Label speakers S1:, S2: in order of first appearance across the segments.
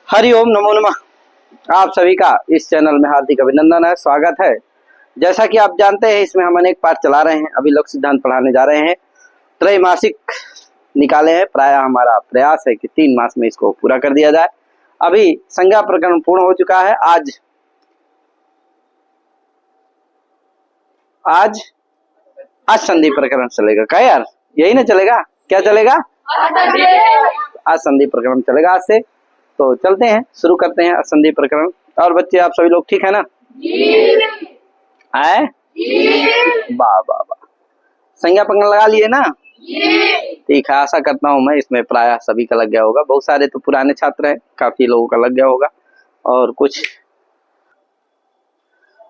S1: हरिओम नमो नमः। आप सभी का इस चैनल में हार्दिक अभिनंदन है, स्वागत है। जैसा कि आप जानते हैं इसमें हम अनेक पाठ चला रहे हैं। अभी लोक सिद्धांत पढ़ाने जा रहे हैं। त्रैमासिक निकाले हैं। प्राय हमारा प्रयास है कि 3 मास में इसको पूरा कर दिया जाए। अभी संज्ञा प्रकरण पूर्ण हो चुका है। आज संधि प्रकरण चलेगा। क्या यार, यही ना चलेगा? क्या चलेगा? आज संधि प्रकरण चलेगा आज से। तो चलते हैं, शुरू करते हैं असंधि प्रकरण। और बच्चे आप सभी लोग ठीक है ना? आए वाह वाह वाह, संज्ञा प्रकरण लगा लिए ना? ठीक है, आशा करता हूँ मैं इसमें प्राय सभी का लग गया होगा। बहुत सारे तो पुराने छात्र हैं, काफी लोगों का लग गया होगा और कुछ।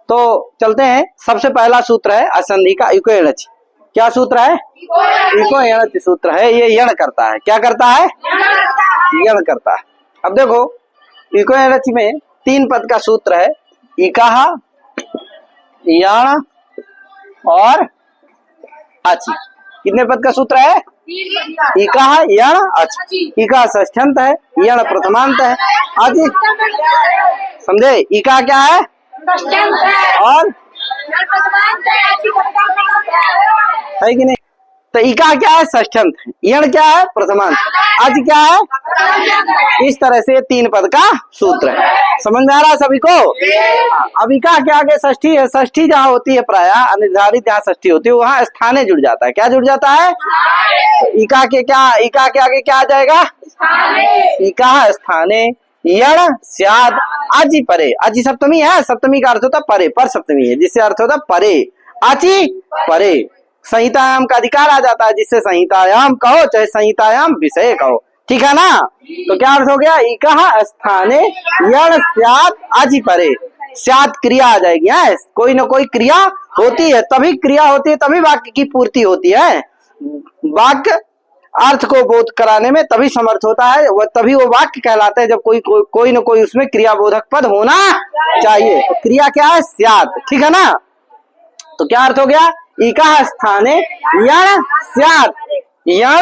S1: तो चलते हैं। सबसे पहला सूत्र है असंधि का इको एणच। क्या सूत्र है? इको एणच सूत्र है। ये यण करता है। क्या करता है? यण करता है। अब देखो, इको एणच में 3 पद का सूत्र है। इकाहा, यण और अचि। कितने पद का सूत्र है? इकाहा, यण, अचि। इका षष्ठ्यंत है, यण प्रथमांत है, अचि समझे? इका क्या है? और है कि नहीं? तो इका क्या है? षष्ठ्यंत। यण क्या है? प्रथमांत। अच क्या है? इस तरह से 3 पद का सूत्र है। समझ में आ रहा है सभी को? अब इका के आगे षष्ठी है। षष्ठी जहाँ होती है प्राय अनिर्धारित, जहाँ षष्ठी होती है वहां स्थाने जुड़ जाता है। क्या जुड़ जाता है? इका के आगे क्या आ जाएगा? इका स्थाने, यण स्याद, अचि परे। अचि सप्तमी है। सप्तमी का अर्थ होता परे, पर सप्तमी है, जिससे अर्थ होता परे। अचि परे। संहितायाम का अधिकार आ जाता है, जिससे संहितायाम कहो चाहे संहितायाम विषय कहो। ठीक है ना? तो क्या अर्थ हो गया? इका स्थाने, यण स्याद, अचि परे। स्याद क्रिया आ जाएगी। है, कोई ना कोई क्रिया होती है, तभी क्रिया होती है, तभी वाक्य की पूर्ति होती है। वाक्य अर्थ को बोध कराने में तभी समर्थ होता है, वह तभी वो वाक्य कहलाता है जब कोई न कोई उसमें क्रियाबोधक पद होना चाहिए। तो क्रिया क्या है? स्याद। ठीक है ना? तो क्या अर्थ हो गया? इका स्थाने, यण स्याद, यण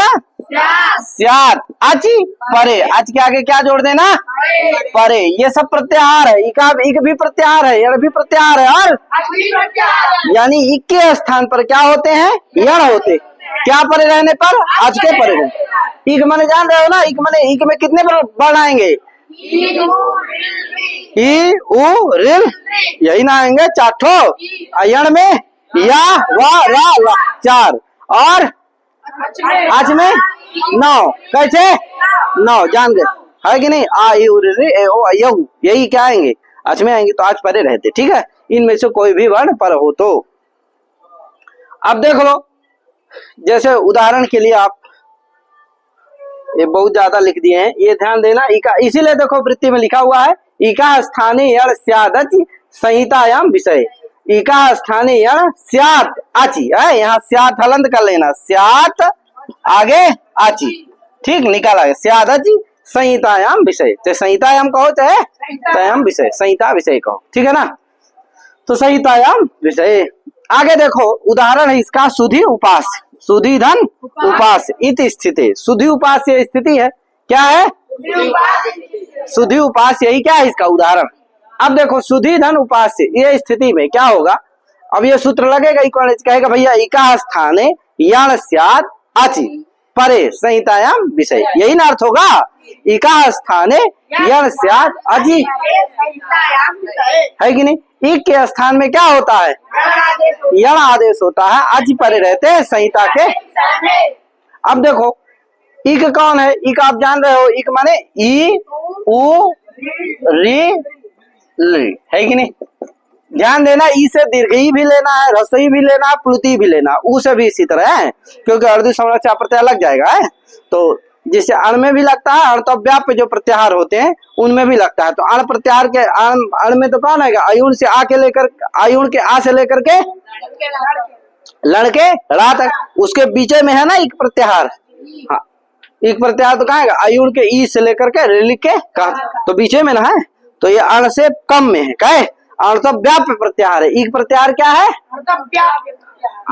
S1: स्याद, अचि परे। अच के आगे क्या जोड़ देना? परे। ये सब प्रत्याहार है। इका इक भी प्रत्याहार है, यण भी प्रत्याहार है, और यानी इक के स्थान पर क्या होते हैं? यण होते। क्या परे रहने पर? अच के परे रहने। इक माने जान रहे हो ना? इक माने, इक में कितने वर्ण आएंगे? ई उ रिल, यही ना आएंगे 4 ठो। यण में या वा रा ला 4, और आज में 9। कैसे? 9 जान गए है कि नहीं? आ ई उ रि ए ओ यहू, यही क्या आएंगे? आज में आएंगे। तो आज परे रहते। ठीक है, इनमें से कोई भी वर्ण पर हो तो। अब देख लो, जैसे उदाहरण के लिए आप ये बहुत ज्यादा लिख दिए हैं, ये ध्यान देना। इका, इसीलिए देखो वृत्ति में लिखा हुआ है इका स्थाने यण स्याद अचि संहितायाम विषय। इका स्थाने यण स्यात अचि है। यहाँ स्यात हलंत कर लेना। स्यात आगे अचि। ठीक, निकाला गया। स्याद अचि संहितायाम विषय। चाहे संहितायाम कहो चाहे संहितायाम विषय, संहिता विषय कहो। ठीक है ना? तो संहितायाम विषय। आगे देखो, उदाहरण है इसका सुधि उपास। सुधि धन उपास इति स्थिति। सुधि उपास ये स्थिति है। क्या है? सुधि उपास, यही क्या है इसका उदाहरण। अब देखो, सुधि धन उपास ये स्थिति में क्या होगा? अब ये सूत्र लगेगा। कहेगा भैया इका स्थाने यण स्याद अचि परे संहितायाम विषय। यही ना अर्थ होगा? इका स्थाने यण स्याद अचि, है कि नहीं? इक के स्थान में क्या होता है? यण आदेश होता है। अचि परे रहते हैं संहिता के। अब देखो, इक कौन है? इक आप जान रहे हो। इक माने ई उ री ली, है कि नहीं? ध्यान देना, ई से दीर्घई भी लेना है, ह्रस्वई भी लेना है, प्लुति भी लेना। ऊ से भी इसी तरह है, क्योंकि अर्ध संरक्षा प्रत्यय लग जाएगा है। तो जिससे अण में भी लगता है, अण तो व्याप्य जो प्रत्याहार होते हैं उनमें भी लगता है। तो अण प्रत्याहार के अण में तो कौन आएगा? अयुण से आ के लेकर, अयुण के आ से लेकर के लड़के रा तक, उसके बीच में है ना एक प्रत्याहार। हाँ, एक प्रत्याहार तो कहाँ है? अयुण के ई से लेकर के ऋलिक के का, तो बीच में ना है। तो ये अण से कम में है। क्या है? अण तो व्याप्य प्रत्याहार है। एक प्रत्याहार क्या है?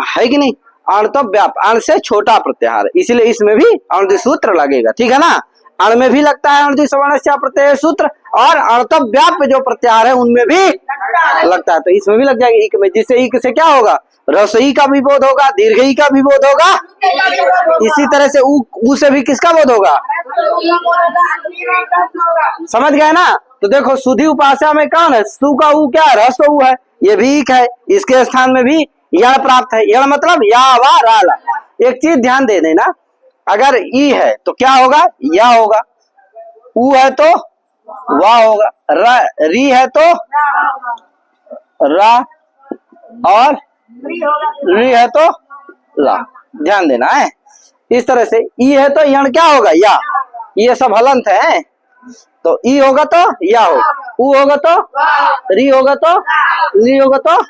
S1: है कि नहीं? अण तो व्याप, अण से छोटा प्रत्याहार, इसलिए इसमें भी अण सूत्र लगेगा। ठीक है ना? अण में भी लगता है अणुति सवर्णस्य प्रत्यय सूत्र, और अणतब व्याप्य जो प्रत्याहार है उनमें भी लगता है, तो इसमें भी लग जाएगा ईक में, जिससे ईक से क्या होगा, ह्रस्व ई का भी बोध होगा, दीर्घ ई का भी बोध होगा। इसी तरह से ऊ से भी किसका बोध होगा, समझ गए ना। तो देखो सुधि उपास्या में कौन है, सु का ऊ क्या है, ह्रस्व ऊ है, ये भी ईक है, इसके स्थान में भी यण प्राप्त है। यण मतलब या वा रा ला। एक चीज ध्यान दे देना, अगर ई है तो क्या होगा, या होगा, ऊ है तो वा होगा, री है तो रा, और री है तो ला। ध्यान देना है। इस तरह से ई है तो यण क्या होगा, या। ये सब हलंत है, तो ई होगा तो या होगा, ऊ होगा तो री होगा तो ली होगा तो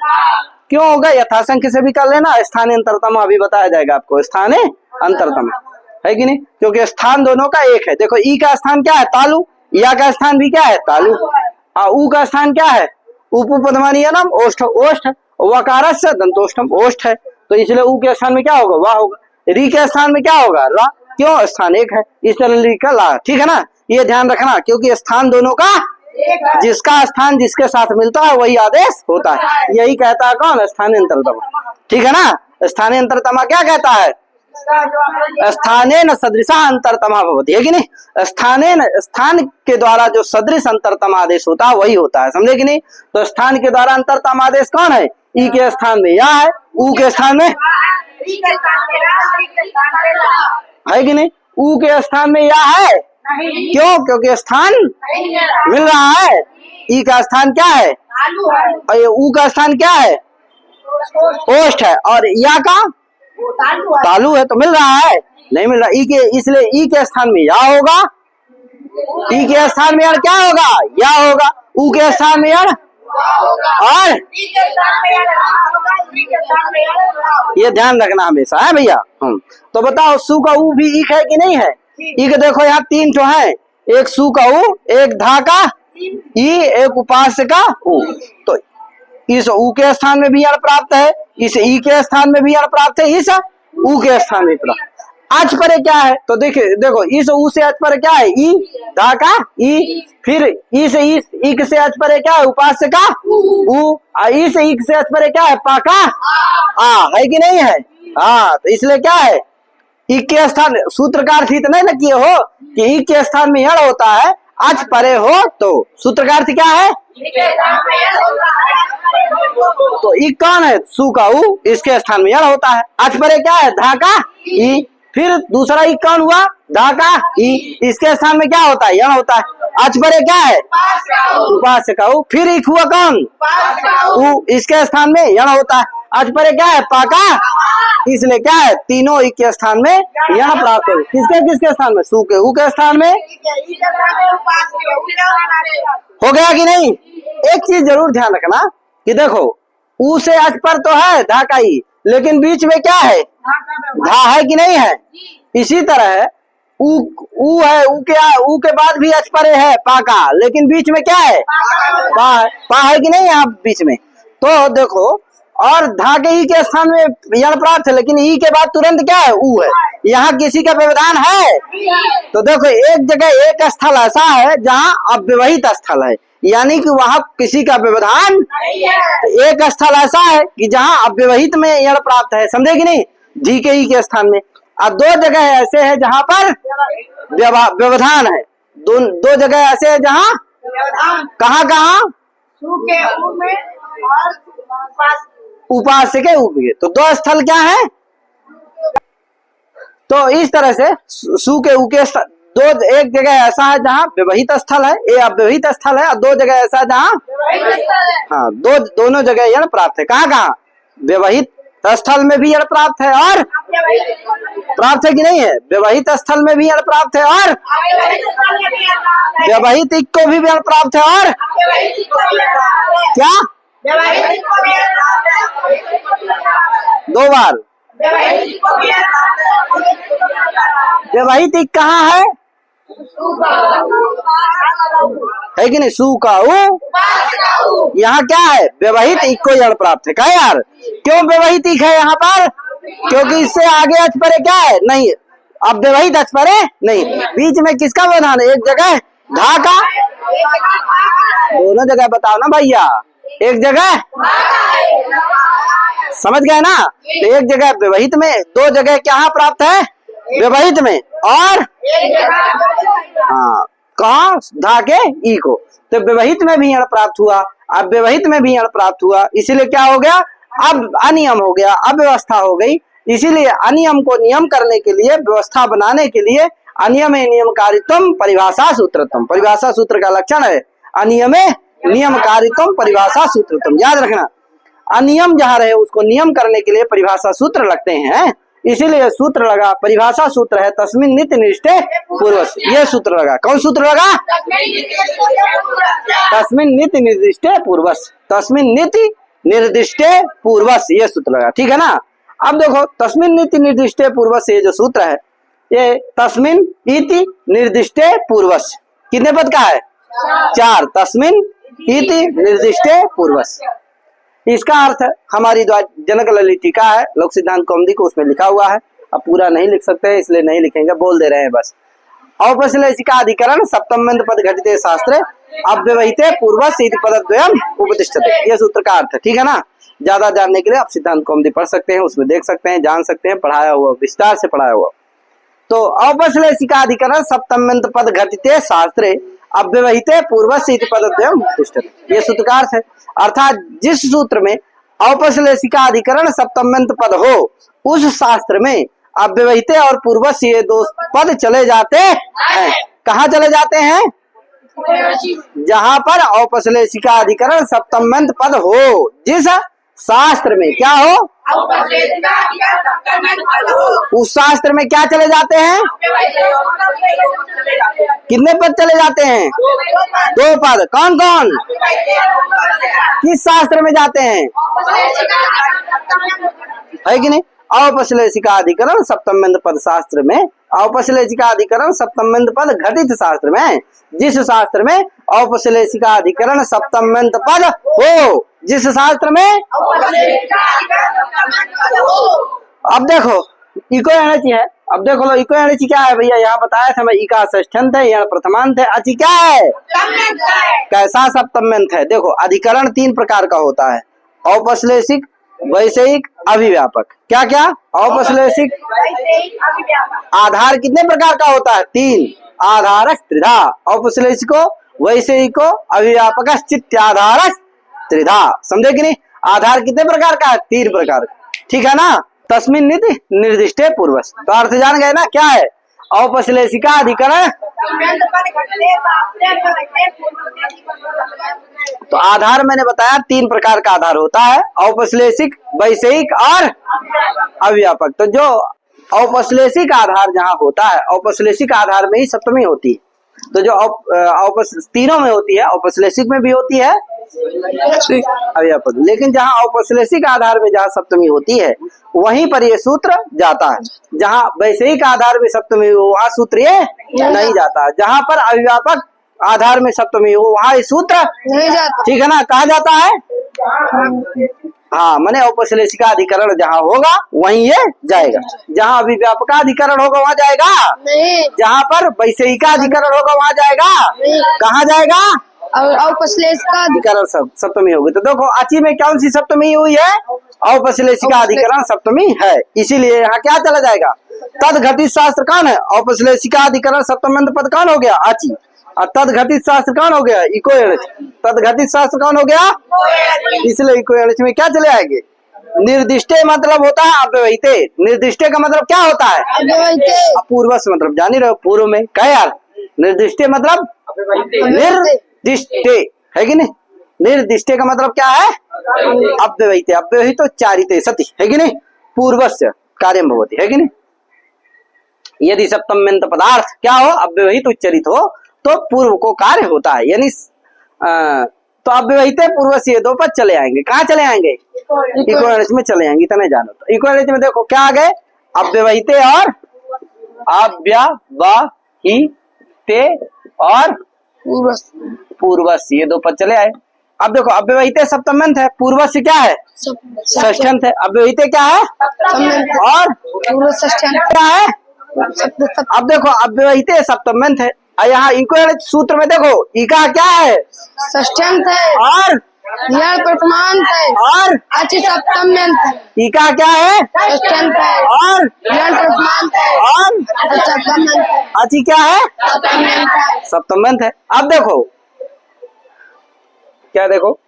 S1: क्यों होगा, यथासंख्य से भी कर लेना। स्थानीय अंतरतमा अभी बताया जाएगा आपको, स्थानीय अंतरतमा है कि नहीं, क्योंकि स्थान दोनों का एक है। देखो ई का स्थान क्या है, तालु, या का स्थान भी क्या है, तालु, और ऊ का स्थान क्या है, उपपदमानीयनम ओष्ठ, ओष्ठ, वकारस्य दंतोष्ठम ओष्ठ है, तो इसलिए ऊ के स्थान में क्या होगा, वाह होगा। री के स्थान में क्या होगा, रा, क्यों, स्थान एक है, इस तरह री का ला। ठीक है ना, ये ध्यान रखना, क्योंकि स्थान दोनों का, जिसका स्थान जिसके साथ मिलता है वही आदेश होता है। यही कहता है कौन, स्थानीय अंतरतमा। ठीक है ना, स्थानीय अंतरतमा क्या कहता है, स्थानेन सदृशा अंतरतमा भवति, है कि नहीं। स्थान के द्वारा जो सदृश अंतरतम आदेश होता है वही होता है, समझे कि नहीं। तो स्थान के द्वारा अंतरतम आदेश कौन है, ई के स्थान में या है, ऊ के स्थान में है कि नहीं, ऊ के स्थान में या है, क्यों, क्योंकि स्थान मिल रहा है। ई का स्थान क्या है, और ऊ का स्थान क्या है, ओष्ठ है, और या का तालु है, तो मिल रहा है, नहीं मिल रहा ई के, इसलिए ई के स्थान में या होगा, ई के स्थान में यार क्या होगा, या होगा, ऊ के स्थान में यार, और ये ध्यान रखना हमेशा है भैया। तो बताओ सु का ऊ भी ईक है कि नहीं है। ईक देखो यहाँ तीन ठो है, एक सु का ऊ, एक धा का ई, एक उपास्य का ऊ। तो इस ऊ के स्थान में भी यण प्राप्त है, इस ई के स्थान में भी यण प्राप्त है, इस ऊ के स्थान में प्राप्त। आज पर क्या है, तो देखिए देखो इस ऊ से आज पर क्या है, ई, धा का ई, फिर ई से ईक से आज पर क्या है, उपास्य का ऊ, ई से ईक से आज पर क्या है, पा का आ, है कि नहीं है। हाँ, तो इसलिए क्या है, ईक के स्थान, सूत्रकार अर्थ इतना न किए हो कि ईक के स्थान में यण होता है, आज परे हो तो सूत्रकार अर्थ क्या है, तो ई कौन है, सु का ऊ, इसके स्थान में यण होता है। आज परे क्या है, धा का ई, फिर दूसरा ई कौन हुआ, धा का ई, इसके स्थान में क्या होता है, यण होता है। आज परे क्या है, उपास्य का ऊ, फिर एक हुआ कौन, ऊ, इसके स्थान में यण होता है। आज परे क्या है, पाका, इसलिए क्या है, तीनों ई के स्थान में यण प्राप्त हो। किसके किसके स्थान में, सु के ऊ के स्थान में, हो गया कि नहीं। एक चीज जरूर ध्यान रखना कि देखो ऊ से आज पर तो है धा का ई, लेकिन बीच में क्या है, धा है कि नहीं है। इसी तरह ऊ है, ऊ के बाद भी आज परे है पाका, लेकिन बीच में क्या है, पा है कि नहीं यहाँ बीच में। तो देखो, और धा के ई के स्थान में यण प्राप्त है, लेकिन ई के बाद तुरंत क्या है, ऊ है। यहाँ किसी का व्यवधान है, तो देखो एक जगह एक स्थल ऐसा है जहाँ अव्यवहित स्थल है, यानी कि वहां किसी का व्यवधान, एक स्थल ऐसा है कि जहाँ अव्यवहित में यण प्राप्त है, समझे कि नहीं, जी के ई के स्थान में। और दो जगह ऐसे है जहाँ पर व्यवधान है, दो जगह ऐसे है जहाँ, कहाँ कहाँ, उपास्य के ऊप के, तो दो स्थल क्या है। तो इस तरह से सु के ऊ के दो, एक जगह ऐसा है जहाँ व्यवहित स्थल है, ये अव्यवहित स्थल है, और दो जगह ऐसा है जहाँ, हाँ, दोनों जगह यण प्राप्त है। कहाँ कहाँ, व्यवहित स्थल में भी यण प्राप्त है, और प्राप्त है कि नहीं है, व्यवहित स्थल में भी यण प्राप्त है, और व्यवहित इक को भी यण प्राप्त है, और क्या, दो बार व्यवहित इक कहाँ है कि नहीं, सु का ऊ, यहाँ क्या है, व्यवहित इक को यण प्राप्त है। क्या यार, क्यों व्यवहित इक है यहाँ पर, क्योंकि इससे आगे आज पर क्या है, नहीं, अव्यवहित स्परे नहीं। बीच में किसका व्यवधान है? एक जगह धा का, दोनों जगह बताओ ना भैया, एक जगह समझ गए ना। तो एक जगह व्यवहित में, दो जगह क्या प्राप्त है? व्यवहित में, और हाँ कहा? धा के ई को। तो व्यवहित में भी अण प्राप्त हुआ, अब व्यवहित में भी अण प्राप्त हुआ, इसीलिए क्या हो गया? अब अनियम हो गया, अव्यवस्था हो गई। इसीलिए अनियम को नियम करने के लिए, व्यवस्था बनाने के लिए अनियमे नियमकारित्वम परिभाषा सूत्रत्वम। परिभाषा सूत्र का लक्षण है अनियमे नियमकारित्वम परिभाषा सूत्रत्वम। याद रखना, अनियम जहां रहे उसको नियम करने के लिए परिभाषा सूत्र लगते हैं। इसीलिए सूत्र लगा, परिभाषा सूत्र है तस्मिन् नित्य निर्दिष्टे पूर्वस्य। ये सूत्र लगा, कौन सूत्र लगा? तस्मिन् नित्य निर्दिष्टे पूर्वस्य। तस्मिन् नित्य निर्दिष्टे पूर्वस्य, ये सूत्र लगा, ठीक है ना। अब देखो तस्मिन् नित्य निर्दिष्टे पूर्वस्य, ये जो सूत्र है ये तस्मिन् इति निर्दिष्टे पूर्वस्य कितने पद का है? 4। तस्मिन् इति निर्दिष्टे पूर्वस्य, इसका अर्थ हमारी जनक ललित टीका है लोक सिद्धांत कौमुदी को, उसमें लिखा हुआ है। अब पूरा नहीं लिख सकते इसलिए नहीं लिखेंगे, बोल दे रहे हैं बस। औपश्लेषिका अधिकरण सप्तम पद घटिते शास्त्रे अव्यवहिते पूर्वस्य इति पदद्वयम् उपतिष्ठते, ये सूत्र का अर्थ है, ठीक है ना। ज्यादा जानने के लिए आप सिद्धांत कौमुदी पढ़ सकते हैं, उसमें देख सकते हैं, जान सकते हैं, पढ़ाया हुआ, विस्तार से पढ़ाया हुआ। तो औपश्लेषिका अधिकरण सप्तम पद घटिते शास्त्रे अव्यवहिते पूर्वस्य इति पदद्वयम् उपतिष्ठते, ये सूत्र का अर्थ है। अर्थात जिस सूत्र में औपश्लेषिका अधिकरण सप्तम पद हो, उस शास्त्र में अव्यवहिते और पूर्वस्य ये दो पद चले जाते हैं। कहाँ चले जाते हैं? जहां पर औपश्लेषिका अधिकरण सप्तम पद हो, जिस शास्त्र में क्या हो? उस शास्त्र में क्या चले जाते हैं? कितने पद चले जाते हैं? 2 पद। कौन कौन? किस शास्त्र में जाते हैं? है कि नहीं? औपश्लेषिका अधिकरण सप्तम पद शास्त्र में, औपश्लेषिका अधिकरण सप्तम पद घटित शास्त्र में, जिस शास्त्र में औपश्लेषिका अधिकरण सप्तम पद हो, जिस शास्त्र में। अब देखो इको एणचि है, अब देखो लो इको एणचि क्या है भैया, यहाँ बताया था मैं, इका षष्ठ्यंत है, यहाँ प्रथमांत है, अचि क्या है? कैसा सप्तम्यंत है? देखो अधिकरण 3 प्रकार का होता है, औपश्लेषिक, वैषयिक, अभिव्यापक। क्या क्या? औपश्लेषिक। आधार कितने प्रकार का होता है? 3। आधार त्रिधा, औपश्लेषिको, वैषयिको, अभिव्यापक, चित्ताधार त्रिधा। समझे कि नहीं? आधार कितने प्रकार का है? 3 प्रकार का, ठीक है ना। तस्मिन् नित्य निर्दिष्टे पूर्वस्य, तो अर्थ जान गए ना क्या है? औपश्लेषिका अधिकरण, तो आधार मैंने बताया 3 प्रकार का आधार होता है, औपश्लेषिक, वैषयिक और अव्यापक। तो जो औपश्लेषिक आधार जहाँ होता है, औपश्लेषिक आधार में ही सप्तमी होती है। तो जो तीनों में होती है, औपश्लेषिक में भी होती है, अव्यापक, लेकिन जहाँ औपश्लेषिक आधार में जहाँ सप्तमी होती है वहीं पर ये सूत्र जाता है। जहाँ वैषयिक आधार में सप्तमी हो वहाँ सूत्र ये नहीं जाता। जहाँ पर अव्यापक आधार में सप्तमी हो वहाँ ये सूत्र नहीं जाता, ठीक है ना। कहा जाता है? हाँ, मैंने औपश्लेषिका अधिकरण जहाँ होगा वहीं ये जाएगा, जहाँ अभिव्यापक अधिकरण होगा वहाँ जाएगा नहीं, जहाँ पर वैषयिका अधिकरण होगा वहाँ जाएगा नहीं। कहाँ जाएगा? औपश्लेषिका अधिकरण सप्तमी होगी। तो देखो अचि में कौन सी सप्तमी हुई है? औपश्लेषिका अधिकरण सप्तमी है, इसीलिए यहाँ क्या चला जाएगा? तद घटित शास्त्र कौन है? औपश्लेषिका अधिकरण सप्तम पद कौन हो गया? अचि। और तद घटित शास्त्र कौन हो गया? इको एणच। तद घटित शास्त्र कौन हो गया? इसलिए इको एणच में क्या चले आएंगे? निर्दिष्टे मतलब होता है अव्यवहिते। निर्दिष्टे का मतलब क्या होता है? पूर्वस्य मतलब जान ही रहे हो, पूर्व में क्या यार? निर्दिष्टे मतलब निर्दिष्टे, है कि नहीं? निर्दिष्टे का मतलब क्या है? अव्यवहिते। अव्यवहितो चारिते सति, है कि नहीं? पूर्वस्य कार्यम भवति, है कि नहीं? यदि सप्तम्यंत पदार्थ क्या हो? अव्यवहित उच्चरित हो तो पूर्व को कार्य होता है, यानी तो अव्यवहिते पूर्वस्य 2 पद चले आएंगे। कहाँ चले आएंगे? इको एणच में चले आएंगे, इतना जानो। तो इको एणच में देखो क्या आ गए? अव्यवहिते और अव्यवहिते और पूर्वस्य, ये 2 पद चले आए। अब देखो अव्यवहिते सप्तम्यंत है, पूर्वस्य क्या है? षष्ठ्यंत है। अव्यवहिते क्या है? और पूर्व षष्ठ्यंत क्या है? अब देखो अव्यवहित सप्तम्यंत है। यहाँ इनको सूत्र में देखो इका क्या है?
S2: षष्ठ्यंत है
S1: और
S2: यण प्रथमांत है
S1: और
S2: अचि सप्तम्यंत है।
S1: इका क्या है?
S2: षष्ठ्यंत है
S1: और
S2: यण प्रथमांत है
S1: और
S2: अचि सप्तम्यंत है।
S1: अचि क्या है?
S2: सप्तम्यंत है।
S1: सप्तम्यंत है। अब देखो क्या देखो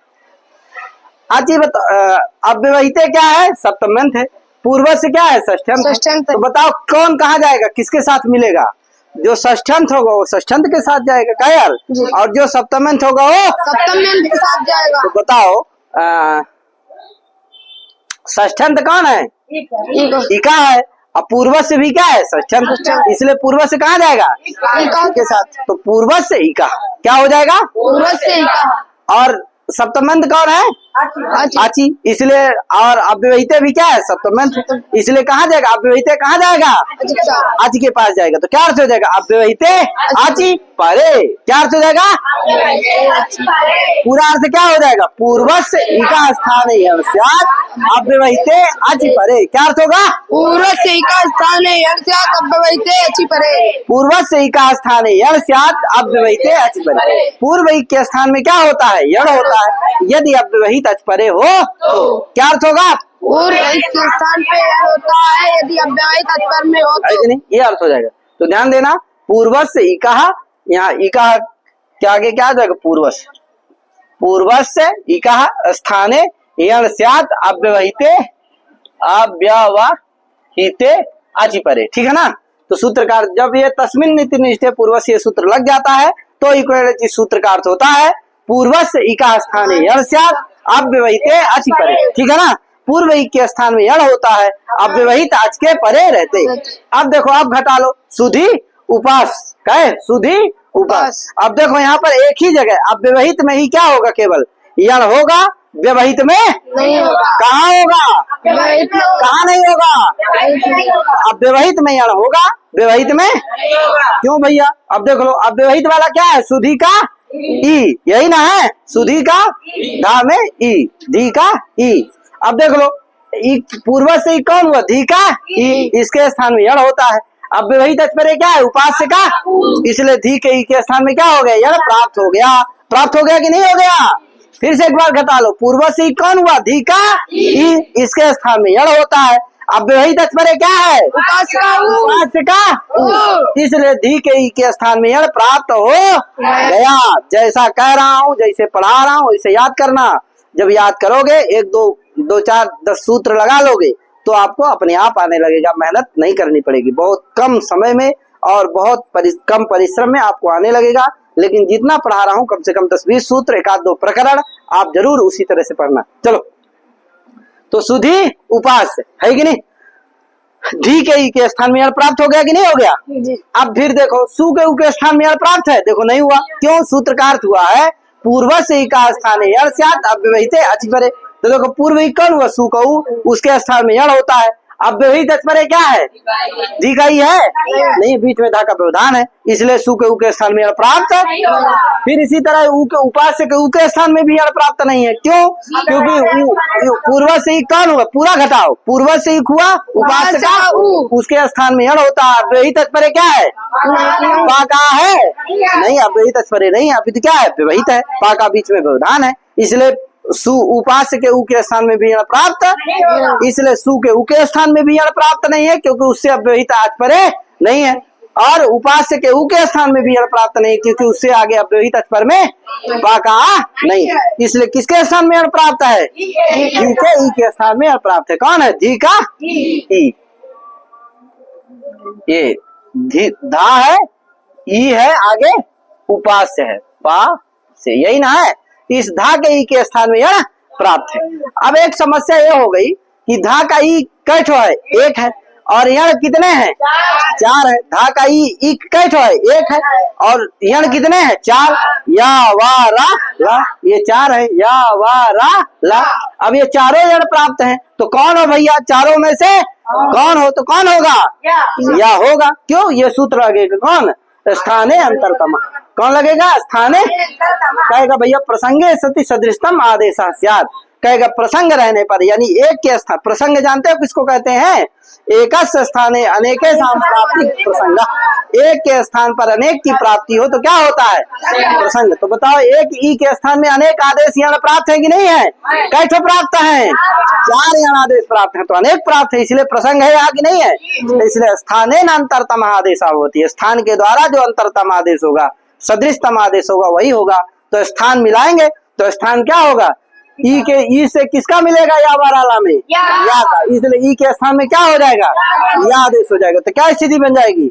S1: अचि अव्यवहित क्या है? सप्तम्यंत है। पूर्व से क्या है? षष्ठ्यंत।
S2: षष्ठ्यंत है।
S1: तो बताओ कौन कहाँ जाएगा, किसके साथ मिलेगा? जो षष्ठ्यंत होगा वो षष्ठ्यंत के साथ जाएगा क्या यार?
S2: जी।
S1: और जो सप्तम्यंत होगा वो
S2: सप्तम्यंत के साथ जाएगा।
S1: तो बताओ षष्ठ्यंत कौन है? इका है। अब पूर्व से भी क्या है? षष्ठ्यंत, इसलिए पूर्व से कहाँ जाएगा?
S2: इका
S1: के साथ। तो पूर्व से इका क्या हो जाएगा?
S2: पूर्व से इका।
S1: और सप्तम्यंत कौन है? आची, इसलिए और अव्यवहित भी क्या है? सप्तम्यंत, इसलिए कहाँ जाएगा? अव्यवहित कहाँ जाएगा? आची के पास जाएगा। तो क्या अर्थ हो जाएगा? अव्यवहित आची परे। क्या अर्थ हो जाएगा? पूरा अर्थ क्या हो जाएगा? पूर्वस्य इका स्थान अव्यवहित आची परे। क्या अर्थ होगा?
S2: पूर्व से इका स्थान है यण स्यात् अव्यवहित अचि परे।
S1: पूर्वस्य इका स्थान यण स्यात् अव्यवहित अचि परे। पूर्व के स्थान में क्या होता है? यण होता है। यदि अव्यवहित अचि परे हो तो क्या अर्थ होगा?
S2: पूर्व के स्थान पे यण होता है यदि अव्यवहित अचि पर में हो तो।
S1: नहीं, ये अर्थ हो जाएगा। तो ध्यान देना, पूर्वस्य इका, यहाँ इका के आगे क्या आ जाएगा? पूर्वस्य। पूर्वस्य इका स्थाने यण स्यात् अव्यवहिते अव्यवहिते अचि परे। ठीक है ना? तो सूत्रकार जब ये तस्मिन् नीति निष्ठे पूर्वस्य ये सूत्र लग जाता है तो इक्वलिटी सूत्र का अर्थ होता है पूर्वस्य इका स्थाने यण स्यात् अव्यवहिते अचि परे। ठीक है ना? पूर्व के स्थान में यण होता है, अव्यवहित अच के परे रहते। अब देखो अब घटा लो सुधी उपास, कहे सुधी उपास। अब देखो यहाँ पर एक ही जगह अव्यवहित में ही क्या होगा? केवल यण होगा, व्यवहित में
S2: नहीं होगा।
S1: कहाँ होगा? कहाँ नहीं होगा? अब व्यवहित में यण होगा, व्यवहित में क्यों भैया? अब देख लो अव्यवहित वाला क्या है? सुधी का ई, यही ना है? सुधी का धा में ई, धी का ई। अब देख लो पूर्व से कौन हुआ? धी का ई, इसके स्थान में यण होता है। अब व्यवहित अचपरे क्या है? उपास्य का, इसलिए धी के ई के स्थान में क्या हो गया? यण प्राप्त हो गया। प्राप्त हो गया कि नहीं हो गया? फिर से एक बार घटा लो, पूर्व से कौन हुआ? धी का ई, इसके स्थान में यण होता है। अब व्यवहित अचपरे क्या है? उपास्य का, इसलिए धी के ई के स्थान में यण प्राप्त हो गया। जैसा कह रहा हूँ, जैसे पढ़ा रहा हूँ वैसे याद करना। जब याद करोगे, एक दो चार 10 सूत्र लगा लोगे तो आपको अपने आप आने लगेगा। मेहनत नहीं करनी पड़ेगी, बहुत कम समय में और बहुत कम परिश्रम में आपको आने लगेगा। लेकिन जितना पढ़ा रहा हूँ कम से कम 10-20 सूत्र, 1-2 प्रकरण आप जरूर उसी तरह से पढ़ना। चलो, तो सुधी उपास है कि नहीं? धी के ई के स्थान में यण प्राप्त हो गया कि नहीं हो गया? अब फिर देखो सु के उ के स्थान में यण प्राप्त है, देखो नहीं हुआ। क्यों? सूत्र का अर्थ हुआ है पूर्व से ही का स्थान है यण स्यात् अव्यवहिते अचि परे। तो देखो पूर्व ही कौन हुआ? सु का उ, उसके स्थान में यण होता है। अव्यवहित अचि परे क्या है? धी का ही है नहीं, बीच में धा का व्यवधान है, इसलिए सु के उ के स्थान में यण प्राप्त है। फिर इसी तरह उ के उपास्य के उ के स्थान में भी यण प्राप्त नहीं है। क्यों? क्योंकि पूर्व से ही कौन हुआ? पूरा घटाओ, पूर्व से ही हुआ उपास्य का, उसके स्थान में यण होता है। अव्यवहित अचि परे क्या है? पा का है नहीं, अव्यवहित अचि परे नहीं, अभी तो क्या है? व्यवहित है, पा का बीच में व्यवधान है, इसलिए सु उपास्य के उ के स्थान में भी यण प्राप्त, इसलिए सु के उ के स्थान में भी यण प्राप्त नहीं है क्योंकि उससे अव्यवहित अचि परे नहीं है। और उपास्य के उ के स्थान में भी यण प्राप्त नहीं क्योंकि उससे आगे अव्यवहित अचि पर में पा का नहीं है। इसलिए किसके स्थान में यण प्राप्त है? धी के ई के स्थान में यण प्राप्त है। कौन है? धी का ई। ये धी धा है, ई है, आगे उपास्य है, पा से, यही ना है? इस धा के ई के स्थान में यण प्राप्त है। अब एक समस्या ये हो गई कि धा का ई कैठो है? एक है। और यण कितने हैं? 4 है। धा का ई कैठो है? एक है। और यण कितने हैं? 4। या वा रा ला, ये 4 है। या वा रा ला। अब ये चारों यण प्राप्त हैं, तो कौन हो भैया? चारों में से कौन हो? तो कौन होगा? या होगा। क्यों? ये सूत्र आगे कौन? स्थाने अंतरतम। कौन लगेगा? स्थाने कहेगा भैया प्रसंगे सति सदृशतम आदेश स्यात्, कहेगा प्रसंग रहने पर, यानी एक के स्थान, प्रसंग जानते हो किसको कहते हैं? एकस्य स्थाने अनेके प्राप्ति प्रसंग, एक के स्थान पर अनेक की प्राप्ति हो तो क्या होता है? प्रसंग। तो बताओ एक ई के स्थान में अनेक आदेश यहाँ प्राप्त है कि नहीं है? कैसे प्राप्त है? 4 यहाँ आदेश प्राप्त है, तो अनेक प्राप्त है, इसलिए प्रसंग है यहाँ की नहीं है। इसलिए स्थाने न अंतरतम आदेश होती है, स्थान के द्वारा जो अंतरतम आदेश होगा, सदृशतम आदेश होगा वही होगा। तो स्थान मिलाएंगे तो स्थान क्या होगा? ई के ई से किसका मिलेगा? या वाराला में या का, इसलिए ई के स्थान में क्या हो जाएगा? या आदेश हो जाएगा। तो क्या स्थिति बन जाएगी?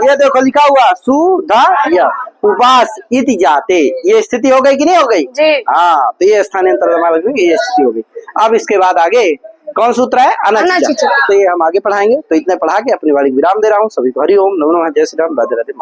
S1: ये देखो लिखा हुआ सुधा या उपास इति जाते, ये स्थिति हो गई कि नहीं हो गई? हाँ, तो ये स्थानांतर ये स्थिति हो गई। अब इसके बाद आगे कौन सूत्र है? अनचिच। तो ये हम आगे पढ़ाएंगे। तो इतने पढ़ा के अपनी वाणी विराम दे रहा हूँ। सभी को हरि ओम, नमो नमः, जय श्री राम, राधे राधे।